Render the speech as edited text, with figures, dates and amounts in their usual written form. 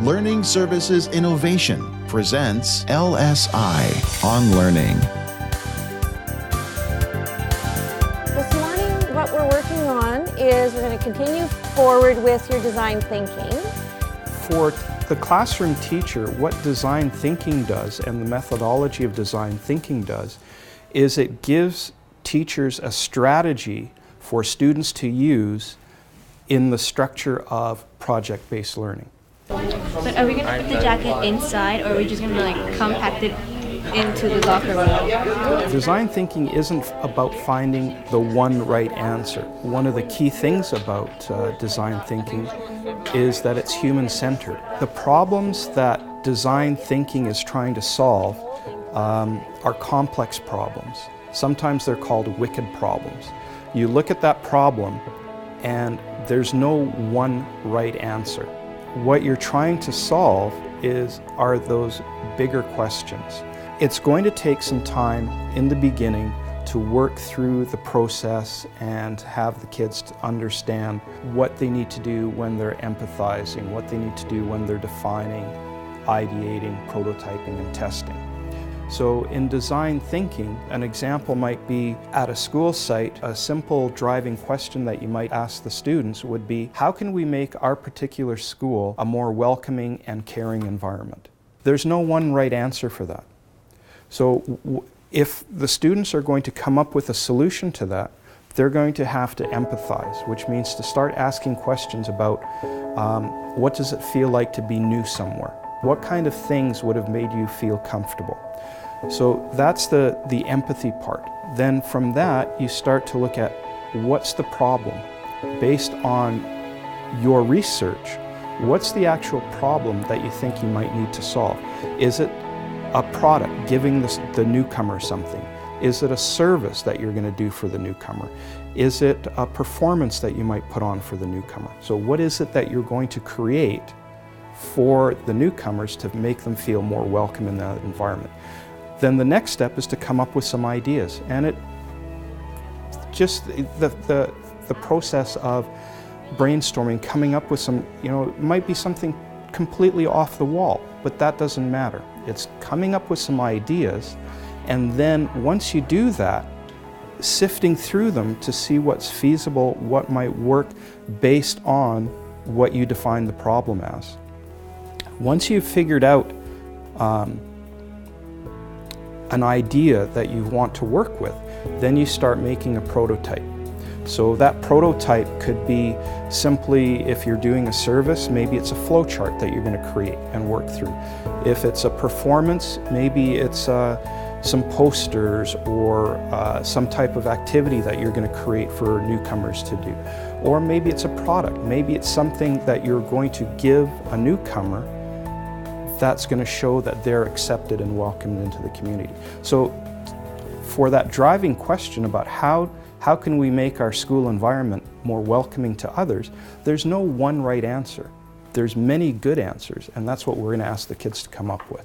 Learning Services Innovation presents LSI on Learning. This morning, what we're working on is we're going to continue forward with your design thinking. For the classroom teacher, what design thinking does and the methodology of design thinking does is it gives teachers a strategy for students to use in the structure of project-based learning. But are we going to put the jacket inside, or are we just going to compact it into the locker room? Design thinking isn't about finding the one right answer. One of the key things about design thinking is that it's human-centered. The problems that design thinking is trying to solve are complex problems. Sometimes they're called wicked problems. You look at that problem and there's no one right answer. What you're trying to solve are those bigger questions. It's going to take some time in the beginning to work through the process and have the kids to understand what they need to do when they're empathizing, what they need to do when they're defining, ideating, prototyping, and testing. So in design thinking, an example might be at a school site, a simple driving question that you might ask the students would be, how can we make our particular school a more welcoming and caring environment? There's no one right answer for that. So if the students are going to come up with a solution to that, they're going to have to empathize, which means to start asking questions about what does it feel like to be new somewhere? What kind of things would have made you feel comfortable? So that's the empathy part. Then from that, you start to look at what's the problem. Based on your research, what's the actual problem that you think you might need to solve? Is it a product, giving the newcomer something? Is it a service that you're going to do for the newcomer? Is it a performance that you might put on for the newcomer? So what is it that you're going to create for the newcomers to make them feel more welcome in that environment? Then the next step is to come up with some ideas, and the process of brainstorming, coming up with some, it might be something completely off the wall, but that doesn't matter. It's coming up with some ideas, and then once you do that, sifting through them to see what's feasible, what might work based on what you define the problem as. Once you've figured out an idea that you want to work with, then you start making a prototype. So that prototype could be simply, if you're doing a service, maybe it's a flow chart that you're going to create and work through. If it's a performance, maybe it's some posters or some type of activity that you're going to create for newcomers to do. Or maybe it's a product. Maybe it's something that you're going to give a newcomer that's going to show that they're accepted and welcomed into the community. So for that driving question about how can we make our school environment more welcoming to others, there's no one right answer. There's many good answers, and that's what we're going to ask the kids to come up with.